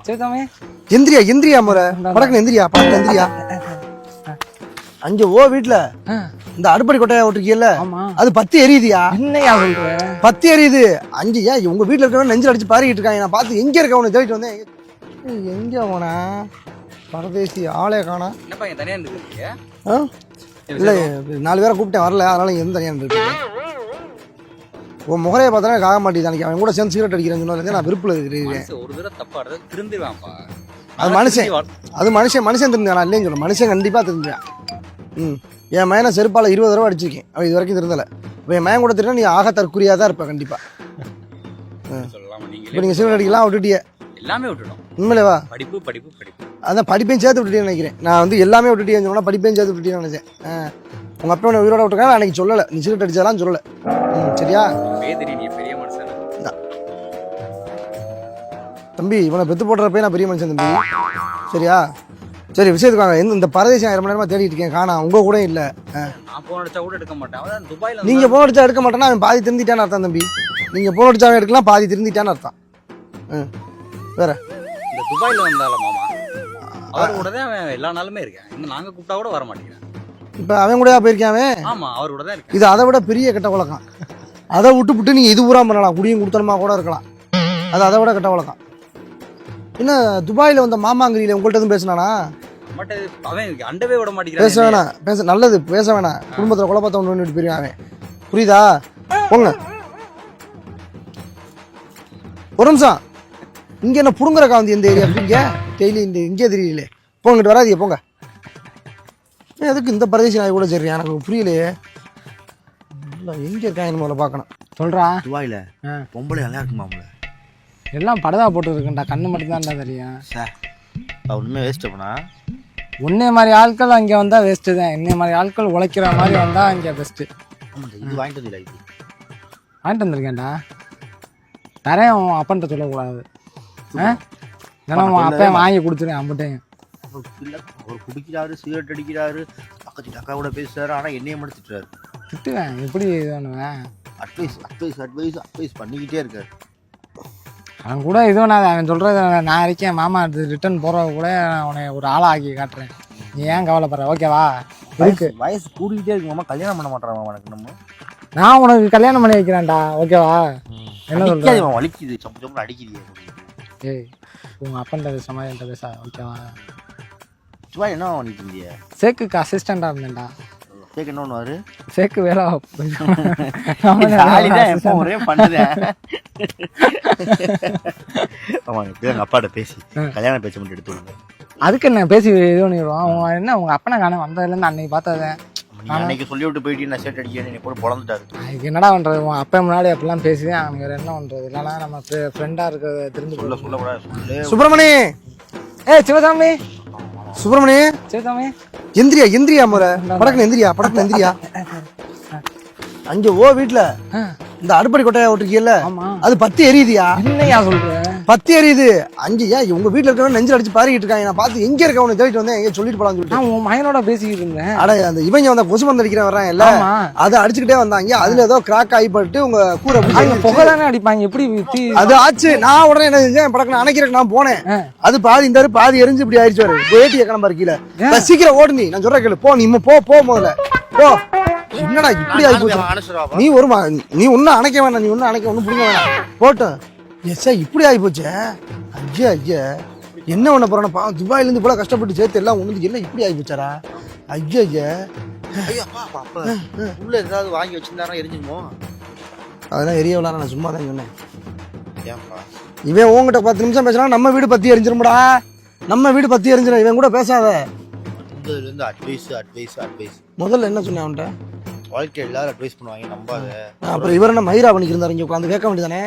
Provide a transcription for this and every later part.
சேதாமே எந்திரியா எந்திரியா முறை படக்கு எந்திரியா படக்கு எந்திரியா. அங்க ஓ வீட்டுல இந்த அடுப்படி கொட்டையா விட்டுருக்கீல்ல, அது பத்தி எரியுதியா? என்னையா சொல்ற? பத்தி எரியுது. அங்க ஏன் உங்க வீட்டுல இருக்கவன் நெஞ்சில் அடிச்சு பாரிக்கிட்டு இருக்காங்க. நான் பார்த்து எங்க இருக்கவனை தேடிட்டு வந்தேன். எங்க போனா பரதேசி ஆளே காணா. இல்ல 4 பேரை கூப்பிட்டேன் வரல, அதனால எந்த தனியா இருக்கு. உன் முகரையை பார்த்தானே காக மாட்டேங்குது. அன்னைக்கு அவன் கூட சேர்ந்து சிகரெட் அடிக்கிறேன்னு சொன்னதுல நான் விருப்பில் இருக்கிறேன். அது மனுஷன், அது மனுஷன் திருந்தேன். நான் இல்லைன்னு சொல்ல, மனுஷன் கண்டிப்பா திருந்தேன். என் மயனை செருப்பால 20 தடவை அடிச்சிருக்கேன், அவன் இது வரைக்கும் திருந்தலை. என் மயன் கூட திருந்தா நீ ஆக தற்குறியா தான் இருப்ப கண்டிப்பா. இப்போ நீங்க சிகரெட் அடிக்கலாம் விட்டுட்டியே, எல்லாமே விட்டுடும். உண்மையிலேவா? படிப்பு படிப்பு படிப்பு அதான் படிப்பையும் சேர்த்து விட்டுட்டேன்னு நினைக்கிறேன். நான் வந்து எல்லாமே விட்டுட்டேன்னு சொன்னா படிப்பையும் சேர்த்து விட்டுட்டேன்னு நினைச்சேன். உங்க அப்பா உன்னை உயிரோட விட்டுருக்காங்க, அன்னைக்கு சொல்லலை. நீ சிகரெட் அடிச்சாலாம் சொல்லலை. சரியா தம்பி? இவனை பெத்து போடுறப்ப நான் பெரிய மனுஷன் தம்பி. சரியா? சரி விஷயத்துக்கு வாங்க. இந்த பரதேசம் 2 மணி நேரமா தேடிட்டு இருக்கேன், காணா. உங்க கூட இல்ல. நீங்க போன் அடிச்சா எடுக்க மாட்டேன்னா அவன் பாதி திருந்திட்டான்னு அர்த்தம் தம்பி. நீங்க போன் அடிச்சா எடுக்கலாம், பாதி திருந்திட்டான்னு அர்த்தம். வேற துபாயில வந்தாலும் மாமா அவர் கூட தான் எல்லா நாளுமே இருக்கேன். இன்னும் நாங்க கூப்பிட்டா கூட வர மாட்டேங்கிறேன். இப்ப அவன் கூட போயிருக்கான். ஆமா, அவர் கூட தான் இருக்கு. இது அதை விட பெரிய கெட்ட வழக்கம். அதை விட்டு நீங்க இது பூரா பண்ணலாம், குடியும் கொடுத்தனமா கூட இருக்கலாம். அது அதை விட கெட்ட வழக்கம். என்ன துபாயில வந்த மாமாங்கிரியில உங்கள்கிட்ட எதுவும் பேசினானா? பேச வேணாம், பேச நல்லது, பேச வேணாம். குடும்பத்துல குழப்பத்தை ஒன்று பண்ணிட்டு போயிருவான் அவன். புரியுதா? போங்க ஒரு நிமிஷம். இங்க என்ன புடுங்குறக்கா வந்து இந்த ஏரியா இங்க டெய்லி இந்த இங்கே தெரியல. போங்கிட்டு வராதிங்க போங்க. எதுக்கு இந்த பிரதேசம் நான் கூட சரியா எனக்கு புரியலையே. எங்க இருக்காங்க முதல்ல பார்க்கணும். சொல்றா துபாயில பொம்பளை நல்லா இருக்குமாம்ல? எல்லாம் படதா போட்டு இருக்குண்டா, கண்ணு மட்டும் தான்டா தெரியும். ஒண்ணுமே வேஸ்ட் பண்ணா உன்னே மாதிரி ஆட்கள் அங்கே வந்தா வேஸ்ட் தான். என்னை மாதிரி ஆட்கள் உழைக்கிற மாதிரி வந்தா அங்கே பெஸ்ட். இது வாங்கிட்டு வந்து வாங்கிட்டு வந்திருக்கேன்டா, தரேன். உன் அப்பன்ட்ட சொல்லக்கூடாது. ஏன்னா உன் அப்பா வாங்கி கொடுத்துருவேன் அம்பட்டையும். அவர் குடிக்கிறாரு, சிகரெட் அடிக்கிறாரு, பக்கத்து அக்கா கூட பேசுறாரு, ஆனா என்னைய மட்டும் திட்டுறாரு. திட்டுவேன், எப்படி இது பண்ணுவேன்? அட்வைஸ் பண்ணிக்கிட்டே இருக்காரு. அவன் கூட இது பண்ணாத. அவன் சொல்றது நான் இருக்கேன் மாமா, ரிட்டர்ன் போறவ கூட உன்னை ஒரு ஆளா ஆக்கி காட்டுறேன். நீ ஏன் கவலைப்படுற? ஓகேவா? வயசு கூடிக்கிட்டே இருக்கு மாமா, கல்யாணம் பண்ண மாட்டான் மாமா. எனக்கு நம்ம நான் உனக்கு கல்யாணம் பண்ணி வைக்கிறேன்டா, ஓகேவா? என்ன சொல்ற? வலிக்குது, சம்பளம் அடிக்குது. ஏய், உங்க அப்பன்ட்ட பேசாம என்கிட்ட பேச, ஓகேவா? சும்மா என்ன பண்ணிட்டு இருந்திய? சேக்குக்கு அசிஸ்டண்டா இருந்தேன்டா. சேக்கு என்ன பண்ணுவாரு? சேக்கு வேலை ஒரே பண்ணுதேன். அப்பாட்ட பேசி கல்யாணம் பேச்ச மட்டும் எடுத்து விடுங்க. அதுக்கு என்ன பேசி இது பண்ணிடுவோம். அவங்க என்ன உங்க அப்பனை காண வந்ததுலேருந்து அன்னைக்கு பார்த்ததேன். அன்னைக்கு சொல்லி விட்டு போயிட்டு நான் ஷர்ட் அடிக்கிறேன் கூட பொழந்துட்டாரு. அதுக்கு என்னடா பண்றது? உன் அப்பா முன்னாடி அப்படிலாம் பேசுவேன். அவங்க வேற என்ன பண்றது? இல்லைனா நம்ம ஃப்ரெண்டா இருக்கிறத தெரிஞ்சு சொல்லக்கூடாது. சுப்பிரமணி, சிவசாமி, சுப்பிரமணி, சிவசாமி, எந்திரியா முறை படக்கு எந்திரியா படக்கு எந்திரியா. அங்க ஓ வீட்டுல இந்த அடுப்படி கொட்டையா விட்டுருக்கீல்ல, அது பத்தி எரியுதியா? என்னையா சொல்ற? பத்தி எரியுது. அங்க ஏன் உங்க வீட்டுல இருக்கவன் நெஞ்சில் அடிச்சு பாரிக்கிட்டு இருக்காங்க. நான் பார்த்து எங்க இருக்கவனை தேடிட்டு வந்தேன், எங்க சொல்லிட்டு போலான்னு சொல்லிட்டு உன் மகனோட பேசிக்கிட்டு இருந்தேன். அட அந்த இவங்க வந்த கொசு மருந்து அடிக்கிறேன் வர்றான் இல்ல, அதை அடிச்சுக்கிட்டே வந்தாங்க. அதுல ஏதோ கிராக் ஆகிப்பட்டு உங்க கூரை புகை தானே அடிப்பாங்க. எப்படி அது ஆச்சு? நான் உடனே என்ன செஞ்சேன், படக்கு அணைக்கிறக்கு நான் போனேன். அது பாதி இந்த பாதி எரிஞ்சு இப்படி ஆயிடுச்சு. வரு வேட்டிய கிளம்ப இருக்கீல, சீக்கிரம் ஓடு. நீ நான் சொல்ற கேளு, போ. நீ போ முதல்ல போ. என்னடா இப்படி ஆகி போச்சு? நீ ஒரு நீ ஒன்னும் அணைக்க வேணாம், நீ ஒன்னும் அணைக்க ஒன்னும் புடுங்க வேணாம், போட்டோம். எஸ்ஸா இப்படி ஆகி போச்சு. ஐயா என்ன பண்ண போறான பாவம். துபாயில இருந்து போல கஷ்டப்பட்டு சேர்த்து எல்லாம் ஒண்ணு எல்லாம் இப்படி ஆகி போச்சாரா? ஐயா உள்ள ஏதாவது வாங்கி வச்சிருந்தாரா எரிஞ்சுமோ? அதெல்லாம் எரிய விழா, நான் சும்மா தான் சொன்னேன். இவன் உங்ககிட்ட 10 நிமிஷம் பேசினா நம்ம வீடு பத்தி எரிஞ்சிருமுடா. நம்ம வீடு பத்தி எரிஞ்சிடும். இவன் கூட பேசாத. அட்வைஸ் முதல்ல என்ன சொன்னேன் அவன்கிட்ட? வாழ்க்கை எல்லாரும் அட்வைஸ் பண்ணுவாங்க, நம்பாத. அப்புறம் இவர் என்ன மயிரா பண்ணிக்கு இருந்தாரு இங்க உட்காந்து? கேட்க வேண்டியதானே.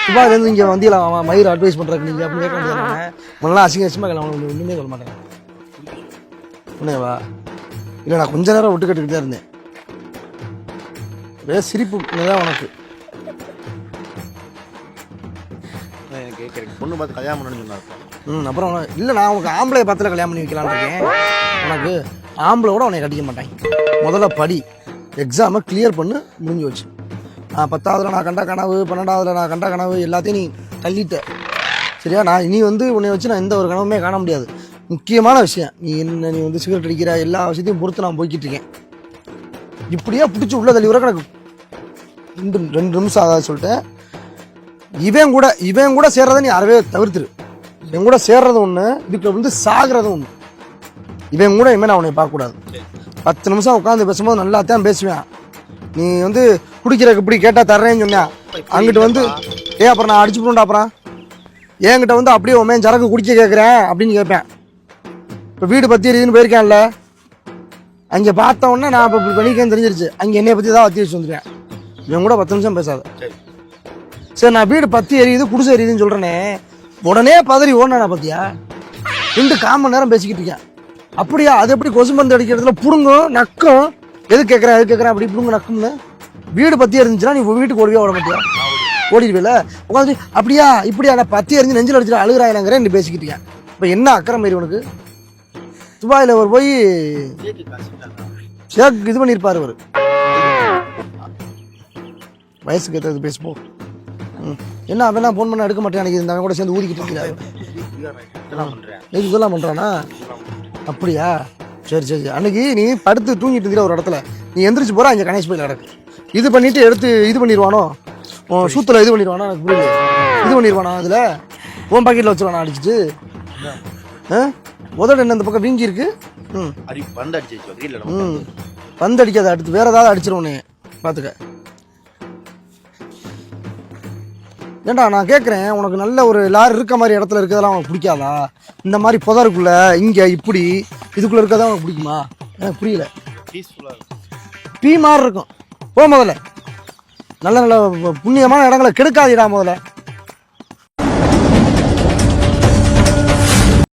துபாயில இருந்து இங்க வந்தீங்களா மயிர் அட்வைஸ் பண்றதுக்கு நீங்க அப்படின்னு கேட்க வேண்டியதானே. நல்லா அசிங்கமா ஒண்ணுமே சொல்ல மாட்டேன். உன்னேவா? இல்லை, நான் கொஞ்ச நேரம் விட்டு கட்டுக்கிட்டே இருந்தேன். வேற சிரிப்பு தான் உனக்கு. பொண்ணு பார்த்து கல்யாணம் பண்ணணும்னு சொன்னாரு. அப்புறம் இல்லை, நான் உனக்கு ஆம்பளை பார்த்துல கல்யாணம் பண்ணி வைக்கலான்னு இருக்கேன். உனக்கு ஆம்பளை கூட உன்னை கட்டிக்க மாட்டாங்க. முதல்ல படி, எக்ஸாமை கிளியர் பண்ணு, முடிஞ்சு வச்சு. 10ஆவதுல நான் கண்ட கனவு, 12ஆவதுல நான் கண்ட கனவு எல்லாத்தையும் நீ தள்ளிட்ட. சரியா? நான் இனி வந்து உன்னை வச்சு நான் எந்த ஒரு கனவுமே காண முடியாது. முக்கியமான விஷயம், நீ வந்து சிகரெட் அடிக்கிற எல்லா விஷயத்தையும் பொறுத்து நான் போய்கிட்டு இருக்கேன். இப்படியே பிடிச்சி உள்ள தள்ளி வர கிடக்கு. 2 நிமிஷம் ஆகாது சொல்லிட்டேன். இவன் கூட சேர்றதை நீ அறவே தவிர்த்துரு. இவன் கூட சேர்றது ஒன்று, இதுக்கு வந்து சாகிறது ஒன்று. இவன் கூட இனிமேல் நான் உன்னை பார்க்கக்கூடாது. 10 நிமிஷம் உட்காந்து பேசும்போது நல்லா தான் பேசுவேன். நீ வந்து குடிக்கிறதுக்கு இப்படி கேட்டால் தர்றேன்னு சொன்னேன். அங்கிட்டு வந்து அப்புறம் நான் அடிச்சு போண்டா. அப்புறம் என்கிட்ட வந்து அப்படியே உண்மையை சரக்கு குடிக்க கேட்குறேன் அப்படின்னு கேட்பேன். இப்போ வீடு பற்றி எரியுதுன்னு போயிருக்கேன்ல, அங்கே பார்த்த உடனே நான் இப்போ பண்ணிக்கேன்னு தெரிஞ்சிருச்சு. அங்கே என்னைய பற்றி தான் வத்தி வச்சு வந்துடுவேன். இவன் கூட 10 நிமிஷம் பேசாத. சரி, நான் வீடு பற்றி எரியுது குடிசை எரியுதுன்னு சொல்கிறேனே, உடனே பதறி ஓடனா பார்த்தியா? 2 காமன் நேரம் பேசிக்கிட்டு இருக்கேன். அப்படியா? அது எப்படி கொசு மருந்து அடிக்கிறதுல புடுங்கும் நக்கும்? எது கேட்குறேன் அப்படி புடுங்க நக்கும்னு. வீடு பற்றி எரிஞ்சுன்னா நீ வீட்டுக்கு ஓடிவே ஓட மாட்டியா? ஓடிடுவேல உட்காந்து அப்படியா இப்படியா? நான் பற்றி எரிஞ்சு நெஞ்சில் அடிச்சுட்டு அழுகிறாயினாங்கிறேன் நீ பேசிக்கிட்டு இருக்கேன். இப்போ என்ன அக்கறை மாரி உனக்கு? துபாயில் அவர் போய் ஷேக் இது பண்ணியிருப்பார். அவர் வயசுக்கு ஏற்றது பேசுப்போ. என்ன அவன் ஃபோன் பண்ண எடுக்க மாட்டேன். எனக்கு அவன் கூட சேர்ந்து ஊதிக்கிட்டு இருக்கிறாரு. இதெல்லாம் பண்ணுறானா? அப்படியா? சரி. அன்னைக்கு நீ படுத்து தூங்கிட்டு இருக்கிற ஒரு இடத்துல நீ எந்திரிச்சு போகிற, அங்கே கணேஷ் போய் நடக்கு இது பண்ணிட்டு எடுத்து இது பண்ணிடுவானோ, சூத்தில் இது பண்ணிடுவானோ, எனக்கு புரியல. இது பண்ணிடுவானா? அதில் உன் பாக்கெட்டில் வச்சுருவானா அடிச்சுட்டு? உதடு என்ன இந்த பக்கம் வீங்கி இருக்கு? பந்து அடிக்காத, அடுத்து வேற ஏதாவது அடிச்சிருவோனே பார்த்துக்க. ஏண்டா நான் கேட்குறேன், உனக்கு நல்ல ஒரு லாரி இருக்க மாதிரி இடத்துல இருக்கிறதெல்லாம் உனக்கு பிடிக்காதா? இந்த மாதிரி புதருக்குள்ள இங்கே இப்படி இதுக்குள்ளே இருக்கிறதா உனக்கு பிடிக்குமா? எனக்கு புரியல. பீ மாதிரி இருக்கும். முதல்ல நல்ல நல்ல புண்ணியமான இடங்களை கெடுக்காதீடா முதல்ல.